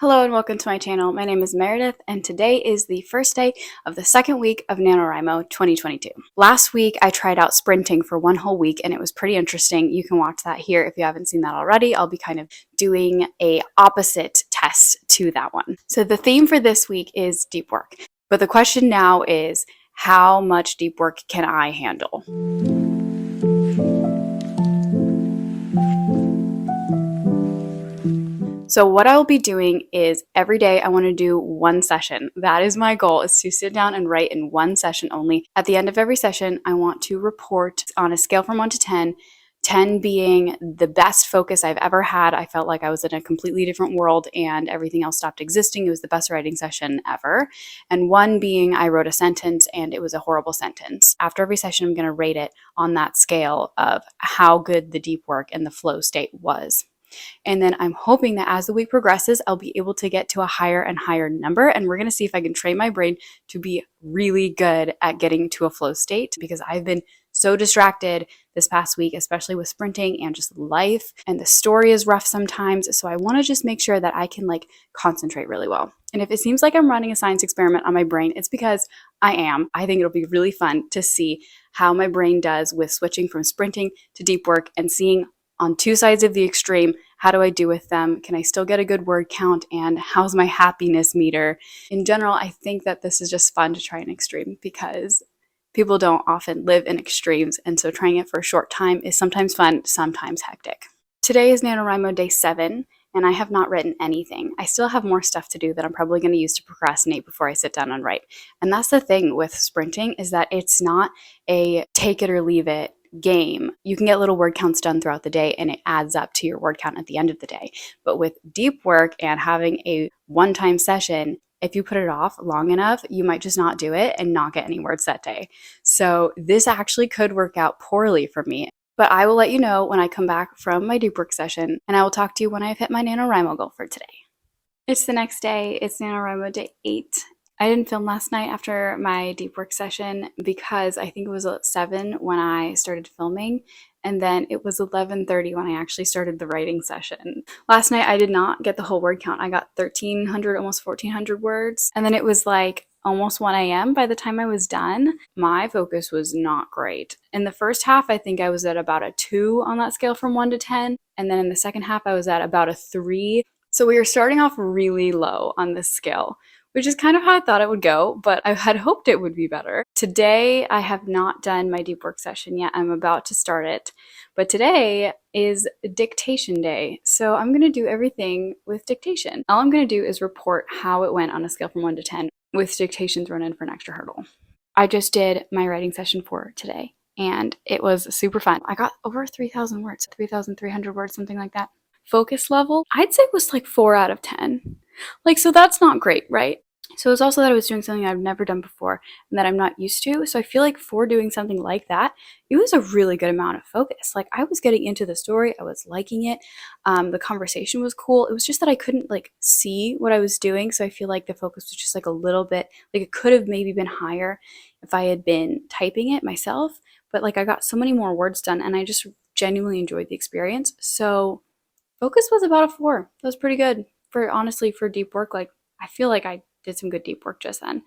Hello and welcome to my channel. My name is Meredith and today is the first day of the second week of NaNoWriMo 2022. Last week I tried out sprinting for one whole week and it was pretty interesting. You can watch that here if you haven't seen that already. I'll be kind of doing a opposite test to that one. So the theme for this week is deep work. But the question now is, how much deep work can I handle? So what I will be doing is every day I want to do one session. That is my goal, is to sit down and write in one session only. At the end of every session, I want to report on a scale from 1 to 10, 10 being the best focus I've ever had. I felt like I was in a completely different world and everything else stopped existing. It was the best writing session ever. And 1 being I wrote a sentence and it was a horrible sentence. After every session, I'm going to rate it on that scale of how good the deep work and the flow state was. And then I'm hoping that as the week progresses, I'll be able to get to a higher and higher number. And we're going to see if I can train my brain to be really good at getting to a flow state, because I've been so distracted this past week, especially with sprinting and just life. And the story is rough sometimes. So I want to just make sure that I can concentrate really well. And if it seems like I'm running a science experiment on my brain, it's because I am. I think it'll be really fun to see how my brain does with switching from sprinting to deep work and seeing on two sides of the extreme, how do I do with them? Can I still get a good word count? And how's my happiness meter? In general, I think that this is just fun to try an extreme because people don't often live in extremes. And so trying it for a short time is sometimes fun, sometimes hectic. Today is NaNoWriMo day 7, and I have not written anything. I still have more stuff to do that I'm probably going to use to procrastinate before I sit down and write. And that's the thing with sprinting, is that it's not a take it or leave it game. You can get little word counts done throughout the day and it adds up to your word count at the end of the day. But with deep work and having a one-time session, if you put it off long enough, you might just not do it and not get any words that day. So this actually could work out poorly for me. But I will let you know when I come back from my deep work session, and I will talk to you when I've hit my NaNoWriMo goal for today. It's the next day. It's NaNoWriMo day 8. I didn't film last night after my deep work session because I think it was 7 when I started filming, and then it was 11:30 when I actually started the writing session. Last night I did not get the whole word count. I got 1,300, almost 1,400 words, and then it was almost 1 a.m. by the time I was done. My focus was not great. In the first half, I think I was at about a 2 on that scale from 1 to 10, and then in the second half I was at about a 3. So we were starting off really low on this scale, which is kind of how I thought it would go, but I had hoped it would be better. Today, I have not done my deep work session yet. I'm about to start it, but today is dictation day. So I'm going to do everything with dictation. All I'm going to do is report how it went on a scale from 1 to 10 with dictation thrown in for an extra hurdle. I just did my writing session for today, and it was super fun. I got over 3,000 words, 3,300 words, something like that. Focus level, I'd say was 4 out of 10. So that's not great, right? So it was also that I was doing something I've never done before and that I'm not used to. So I feel like for doing something like that, it was a really good amount of focus. I was getting into the story. I was liking it. The conversation was cool. It was just that I couldn't see what I was doing. So I feel like the focus was just a little bit, it could have maybe been higher if I had been typing it myself. But I got so many more words done and I just genuinely enjoyed the experience. So focus was about a 4. That was pretty good. Honestly, for deep work, I feel like I did some good deep work just then.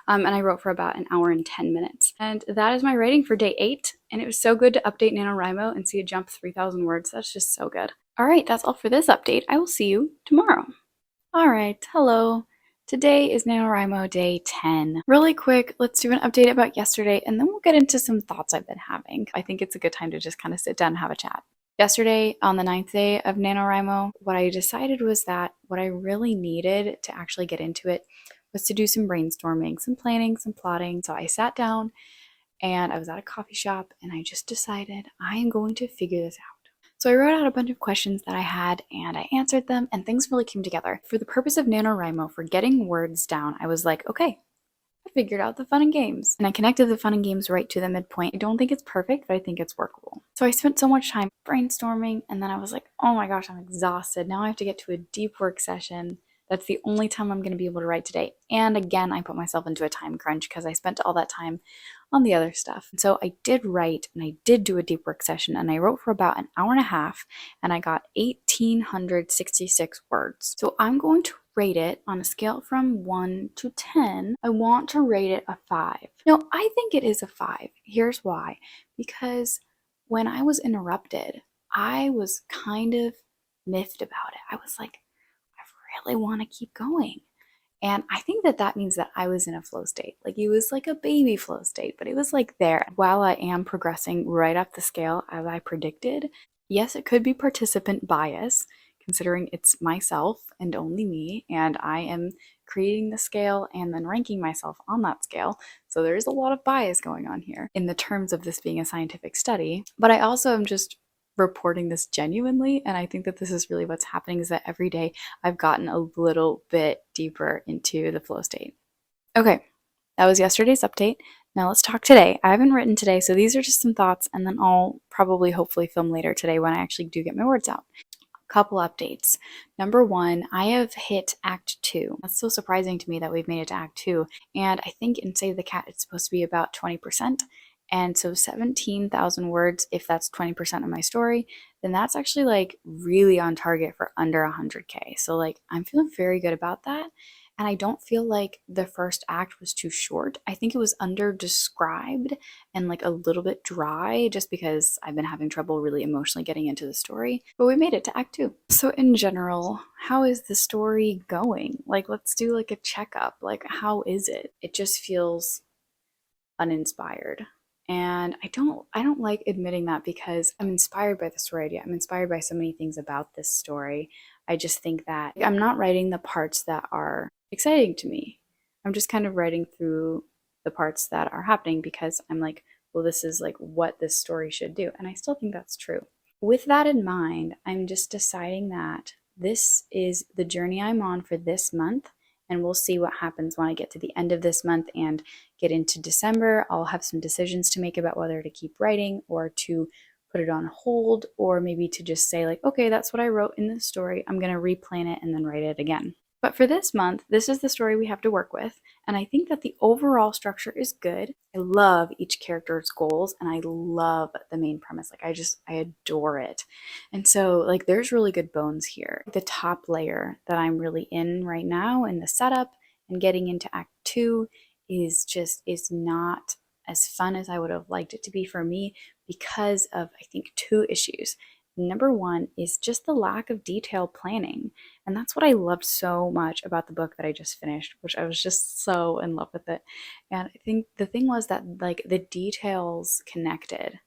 And I wrote for about an hour and 10 minutes. And that is my rating for day 8. And it was so good to update NaNoWriMo and see it jump 3,000 words. That's just so good. All right, that's all for this update. I will see you tomorrow. All right, hello. Today is NaNoWriMo day 10. Really quick, let's do an update about yesterday, and then we'll get into some thoughts I've been having. I think it's a good time to just kind of sit down and have a chat. Yesterday, on the 9th day of NaNoWriMo, what I decided was that what I really needed to actually get into it was to do some brainstorming, some planning, some plotting. So I sat down and I was at a coffee shop and I just decided I am going to figure this out. So I wrote out a bunch of questions that I had and I answered them, and things really came together. For the purpose of NaNoWriMo, for getting words down, I was like, okay, I figured out the fun and games. And I connected the fun and games right to the midpoint. I don't think it's perfect, but I think it's workable. So I spent so much time brainstorming, and then I was like, oh my gosh, I'm exhausted. Now I have to get to a deep work session. That's the only time I'm going to be able to write today. And again, I put myself into a time crunch because I spent all that time on the other stuff. And so I did write, and I did do a deep work session, and I wrote for about an hour and a half, and I got 1,866 words. So I'm going to rate it on a scale from 1 to 10, I want to rate it a 5. No, I think it is a 5. Here's why. Because when I was interrupted, I was kind of miffed about it. I was like, I really want to keep going. And I think that that means that I was in a flow state. Like it was like a baby flow state, but it was like there. While I am progressing right up the scale as I predicted, yes, it could be participant bias, considering it's myself and only me, and I am creating the scale and then ranking myself on that scale. So there is a lot of bias going on here in the terms of this being a scientific study. But I also am just reporting this genuinely, and I think that this is really what's happening, is that every day I've gotten a little bit deeper into the flow state. Okay, that was yesterday's update. Now let's talk today. I haven't written today, so these are just some thoughts, and then I'll probably hopefully film later today when I actually do get my words out. Couple updates. Number one, I have hit Act 2. That's so surprising to me that we've made it to Act 2. And I think in Save the Cat, it's supposed to be about 20%. And so 17,000 words, if that's 20% of my story, then that's actually like really on target for under 100K. So like I'm feeling very good about that. And I don't feel like the first act was too short. I think it was under described and like a little bit dry just because I've been having trouble really emotionally getting into the story. But we made it to Act 2. So in general, how is the story going? Like let's do like a checkup. Like how is it? It just feels uninspired. And I don't like admitting that because I'm inspired by the story idea. I'm inspired by so many things about this story. I just think that I'm not writing the parts that are exciting to me. I'm just kind of writing through the parts that are happening because I'm like, well, this is like what this story should do. And I still think that's true. With that in mind, I'm just deciding that this is the journey I'm on for this month. And we'll see what happens when I get to the end of this month and get into December. I'll have some decisions to make about whether to keep writing or to put it on hold, or maybe to just say like, okay, that's what I wrote in this story. I'm going to replan it and then write it again. But for this month, this is the story we have to work with. And I think that the overall structure is good. I love each character's goals and I love the main premise. Like I adore it. And so like there's really good bones here. The top layer that I'm really in right now in the setup and getting into Act 2 is not as fun as I would have liked it to be for me because of I think two issues. Number one is just the lack of detailed planning. And that's what I loved so much about the book that I just finished, which I was just so in love with it. And I think the thing was that like the details connected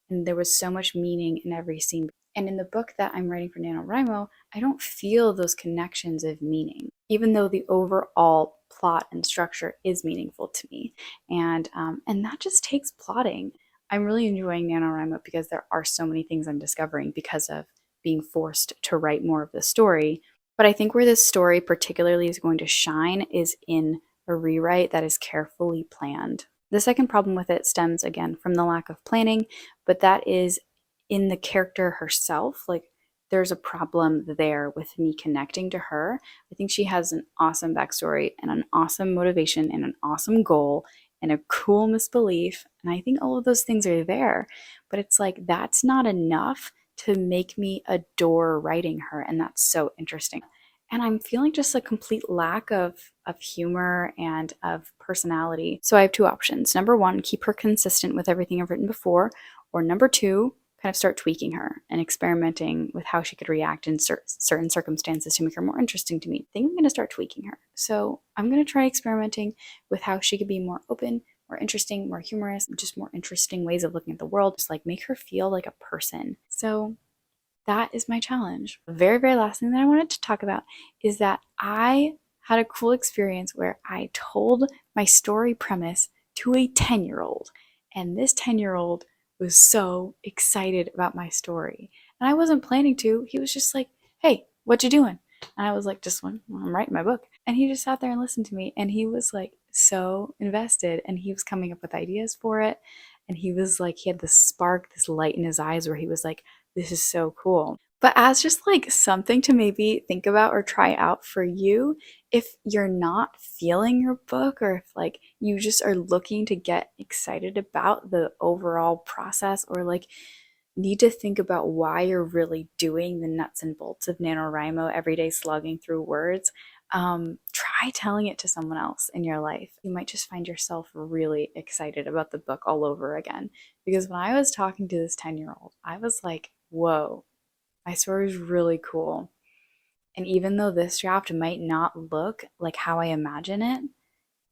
and there was so much meaning in every scene. And in the book that I'm writing for NaNoWriMo, I don't feel those connections of meaning, even though the overall plot and structure is meaningful to me. And that just takes plotting. I'm really enjoying NaNoWriMo because there are so many things I'm discovering because of being forced to write more of the story. But I think where this story particularly is going to shine is in a rewrite that is carefully planned. The second problem with it stems again from the lack of planning, but that is in the character herself. Like there's a problem there with me connecting to her. I think she has an awesome backstory and an awesome motivation and an awesome goal and a cool misbelief. And I think all of those things are there, but it's like that's not enough to make me adore writing her. And that's so interesting. And I'm feeling just a complete lack of humor and of personality. So I have two options. Number one, keep her consistent with everything I've written before. Or number two, kind of start tweaking her and experimenting with how she could react in certain circumstances to make her more interesting to me. I think I'm going to start tweaking her. So I'm going to try experimenting with how she could be more open, more interesting, more humorous, just more interesting ways of looking at the world. Just like make her feel like a person. So that is my challenge. The very, very last thing that I wanted to talk about is that I had a cool experience where I told my story premise to a 10-year-old. And this 10-year-old was so excited about my story. And I wasn't planning to. He was just like, hey, what you doing? And I was like, just one, I'm writing my book. And he just sat there and listened to me. And he was like so invested. And he was coming up with ideas for it. And he was like, he had this spark, this light in his eyes where he was like, this is so cool. But as just like something to maybe think about or try out for you, if you're not feeling your book or if like you just are looking to get excited about the overall process or like need to think about why you're really doing the nuts and bolts of NaNoWriMo every day slugging through words, try telling it to someone else in your life. You might just find yourself really excited about the book all over again. Because when I was talking to this 10-year-old, I was like, whoa, my story is really cool. And even though this draft might not look like how I imagine it,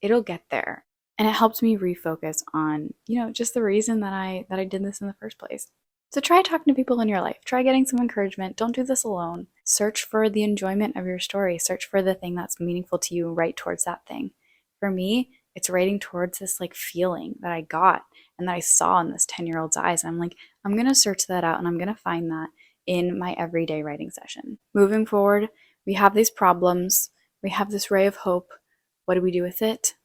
it'll get there. And it helps me refocus on, just the reason that I did this in the first place. So try talking to people in your life. Try getting some encouragement. Don't do this alone. Search for the enjoyment of your story. Search for the thing that's meaningful to you, write towards that thing. For me, it's writing towards this like feeling that I got and that I saw in this 10-year-old's eyes. And I'm like, I'm going to search that out and I'm going to find that in my everyday writing session. Moving forward, we have these problems. We have this ray of hope. What do we do with it?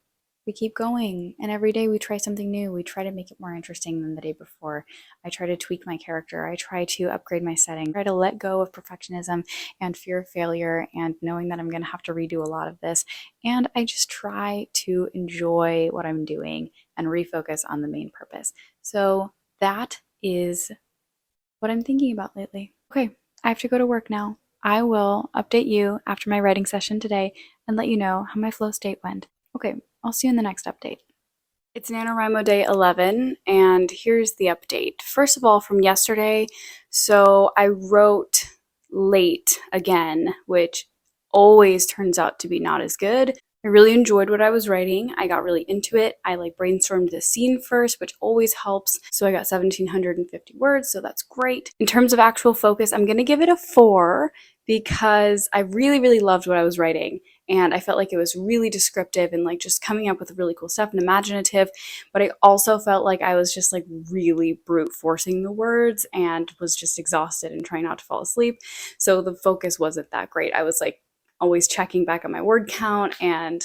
We keep going, and every day we try something new. We try to make it more interesting than the day before. I try to tweak my character. I try to upgrade my setting. I try to let go of perfectionism and fear of failure and knowing that I'm going to have to redo a lot of this. And I just try to enjoy what I'm doing and refocus on the main purpose. So that is what I'm thinking about lately. Okay, I have to go to work now. I will update you after my writing session today and let you know how my flow state went. Okay, I'll see you in the next update. It's NaNoWriMo day 11, and here's the update. First of all, from yesterday, so I wrote late again, which always turns out to be not as good. I really enjoyed what I was writing. I got really into it. I brainstormed the scene first, which always helps. So I got 1,750 words, so that's great. In terms of actual focus, I'm gonna give it a 4 because I really, really loved what I was writing. And I felt like it was really descriptive and just coming up with really cool stuff and imaginative. But I also felt like I was just really brute forcing the words and was just exhausted and trying not to fall asleep. So the focus wasn't that great. I was always checking back on my word count, and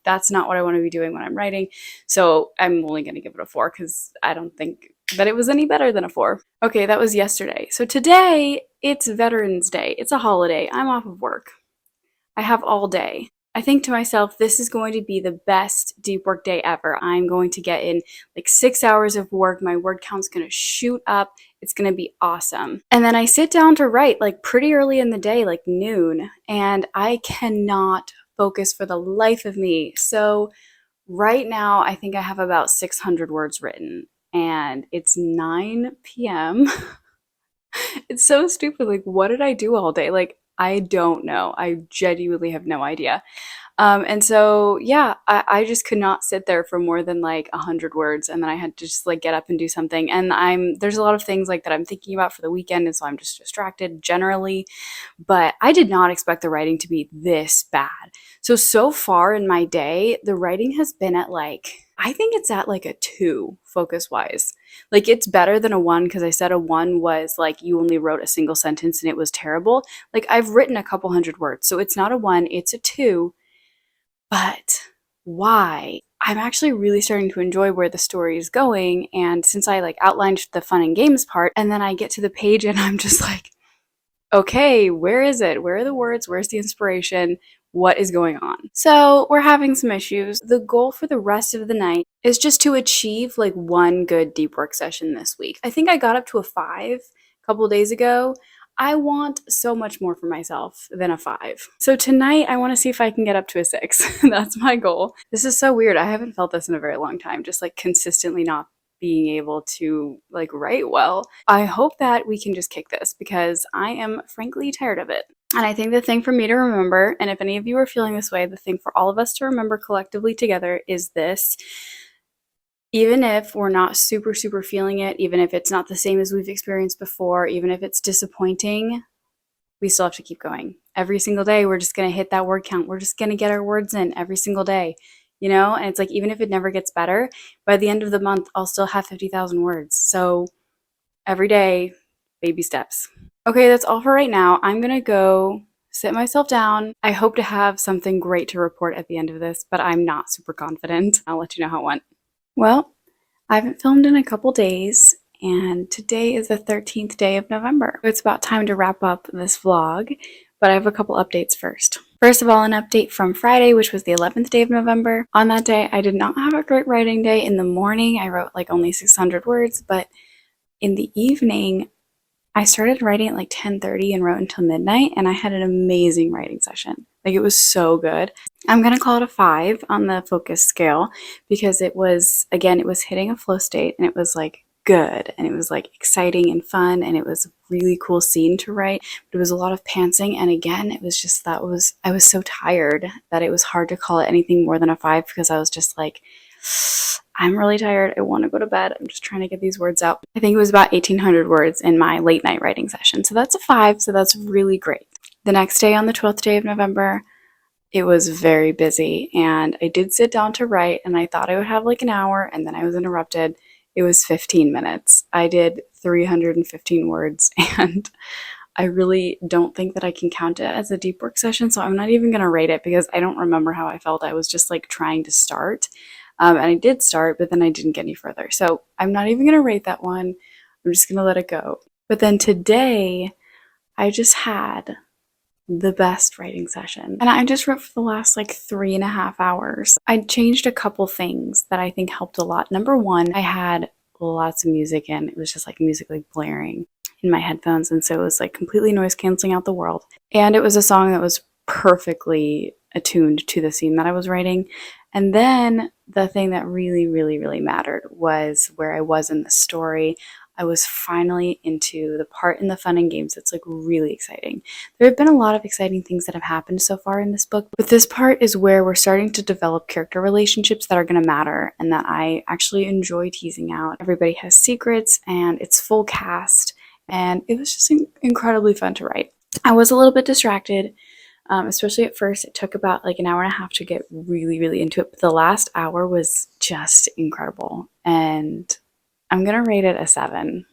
that's not what I want to be doing when I'm writing. So I'm only going to give it a 4 because I don't think that it was any better than a 4. Okay, that was yesterday. So today, it's Veterans Day. It's a holiday. I'm off of work. I have all day. I think to myself, this is going to be the best deep work day ever. I'm going to get in 6 hours of work. My word count's going to shoot up. It's going to be awesome. And then I sit down to write pretty early in the day, noon, and I cannot focus for the life of me. So right now, I think I have about 600 words written, and it's 9 p.m. It's so stupid. What did I do all day? I don't know. I genuinely have no idea. And so, yeah, I just could not sit there for more than 100 words. And then I had to just get up and do something. And there's a lot of things that I'm thinking about for the weekend. And so I'm just distracted generally. But I did not expect the writing to be this bad. So far in my day, the writing has been at I think it's at a 2 focus wise. It's better than a 1 because I said a 1 was you only wrote a single sentence and it was terrible. I've written a couple hundred words. So it's not a 1, it's a 2. But why? I'm actually really starting to enjoy where the story is going. And since I outlined the fun and games part, and then I get to the page and I'm just okay, where is it? Where are the words? Where's the inspiration? What is going on? So we're having some issues. The goal for the rest of the night is just to achieve 1 good deep work session this week. I think I got up to a 5 a couple days ago. I want so much more for myself than a 5. So tonight I want to see if I can get up to a 6. That's my goal. This is so weird. I haven't felt this in a very long time. Just consistently not being able to write well. I hope that we can just kick this because I am frankly tired of it. And I think the thing for me to remember, and if any of you are feeling this way, the thing for all of us to remember collectively together is this. Even if we're not super feeling it, even if it's not the same as we've experienced before, even if it's disappointing, we still have to keep going. Every single day, we're just going to hit that word count. We're just going to get our words in every single day. And it's even if it never gets better, by the end of the month, I'll still have 50,000 words. So every day, baby steps. Okay, that's all for right now. I'm going to go sit myself down. I hope to have something great to report at the end of this, but I'm not super confident. I'll let you know how it went. Well, I haven't filmed in a couple days, and today is the 13th day of November. It's about time to wrap up this vlog, but I have a couple updates first. First of all, an update from Friday, which was the 11th day of November. On that day, I did not have a great writing day. In the morning, I wrote only 600 words, but in the evening, I started writing at like 10:30 and wrote until midnight, and I had an amazing writing session. Like, it was so good. I'm gonna call it a 5 on the focus scale because it was, again, it was hitting a flow state, and it was like good, and it was like exciting and fun, and it was a really cool scene to write. But it was a lot of pantsing, and again, it was just I was so tired that it was hard to call it anything more than a 5 because I was just like, I'm really tired. I want to go to bed. I'm just trying to get these words out. I think it was about 1,800 words in my late night writing session. So that's a 5. So that's really great. The next day, on the 12th day of November, it was very busy, and I did sit down to write, and I thought I would have like an hour, and then I was interrupted. It was 15 minutes. I did 315 words, and I really don't think that I can count it as a deep work session, so I'm not even going to rate it because I don't remember how I felt. I was just like trying to start, and I did start, but then I didn't get any further. So I'm not even going to rate that one. I'm just going to let it go. But then today, I just had the best writing session. And I just wrote for the last like 3.5 hours. I changed a couple things that I think helped a lot. Number one, I had lots of music in. It was just like music like blaring in my headphones. And so it was like completely noise canceling out the world. And it was a song that was perfectly attuned to the scene that I was writing. And then the thing that really, really, really mattered was where I was in the story. I was finally into the part in the fun and games that's like really exciting. There have been a lot of exciting things that have happened so far in this book, but this part is where we're starting to develop character relationships that are going to matter and that I actually enjoy teasing out. Everybody has secrets and it's full cast, and it was just incredibly fun to write. I was a little bit distracted, especially at first. It took about like an hour and a half to get really, really into it, but the last hour was just incredible, and I'm going to rate it a 7,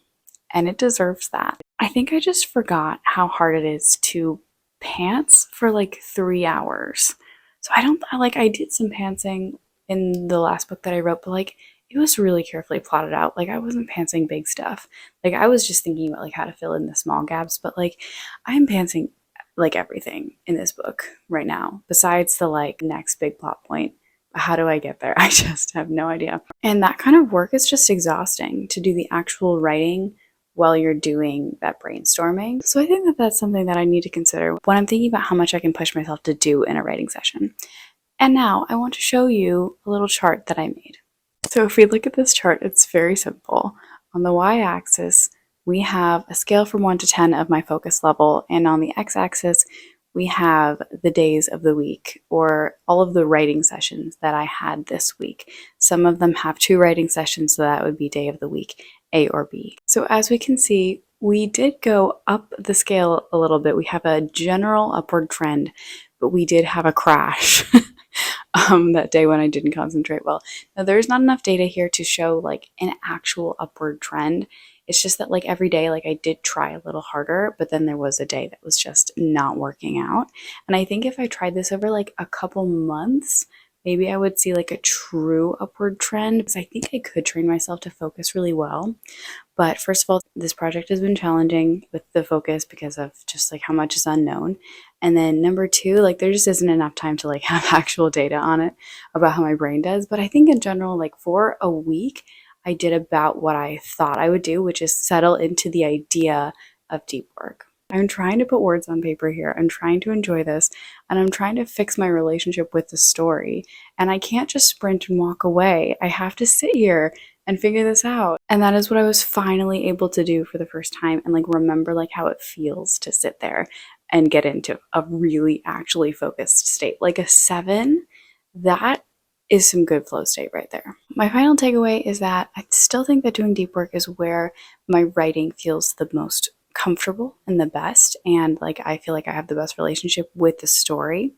and it deserves that. I think I just forgot how hard it is to pants for like 3 hours. So I did some pantsing in the last book that I wrote, but like it was really carefully plotted out. Like, I wasn't pantsing big stuff. Like, I was just thinking about like how to fill in the small gaps, but like I'm pantsing like everything in this book right now, besides the like next big plot point. How do I get there? I just have no idea. And that kind of work is just exhausting, to do the actual writing while you're doing that brainstorming. So I think that that's something that I need to consider when I'm thinking about how much I can push myself to do in a writing session. And now I want to show you a little chart that I made. So if we look at this chart, it's very simple. On the y-axis, we have a scale from 1 to 10 of my focus level, and on the x-axis, we have the days of the week, or all of the writing sessions that I had this week. Some of them have 2 writing sessions, so that would be day of the week, A or B. So as we can see, we did go up the scale a little bit. We have a general upward trend, but we did have a crash that day when I didn't concentrate well. Now, there's not enough data here to show like an actual upward trend. It's just that like every day, like I did try a little harder, but then there was a day that was just not working out. And I think if I tried this over like a couple months, maybe I would see like a true upward trend, because I think I could train myself to focus really well. But first of all, this project has been challenging with the focus because of just like how much is unknown. And then number 2, like there just isn't enough time to like have actual data on it about how my brain does. But I think in general, like for a week, I did about what I thought I would do, which is settle into the idea of deep work. I'm trying to put words on paper here. I'm trying to enjoy this, and I'm trying to fix my relationship with the story. And I can't just sprint and walk away. I have to sit here and figure this out. And that is what I was finally able to do for the first time, and like remember like how it feels to sit there and get into a really actually focused state. Like a 7, that is some good flow state right there. My final takeaway is that I still think that doing deep work is where my writing feels the most comfortable and the best, and like I feel like I have the best relationship with the story.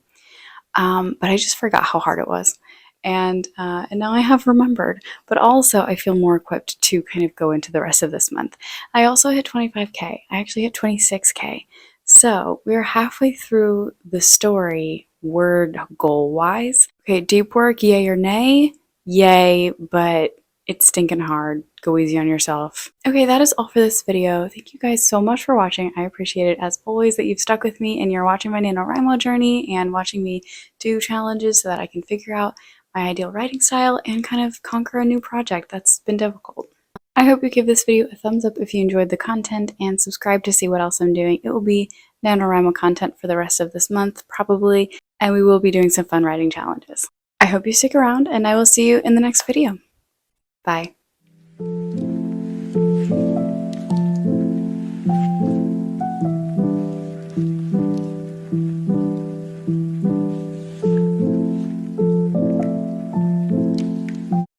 But I just forgot how hard it was. And now I have remembered, but also I feel more equipped to kind of go into the rest of this month. I also hit 25K. I actually hit 26K. So we're halfway through the story word goal wise. Okay, deep work, yay or nay? Yay, but it's stinking hard. Go easy on yourself. Okay, that is all for this video. Thank you guys so much for watching. I appreciate it as always that you've stuck with me and you're watching my NaNoWriMo journey and watching me do challenges so that I can figure out my ideal writing style and kind of conquer a new project that's been difficult. I hope you give this video a thumbs up if you enjoyed the content, and subscribe to see what else I'm doing. It will be NaNoWriMo content for the rest of this month, probably, and we will be doing some fun writing challenges. I hope you stick around, and I will see you in the next video. Bye.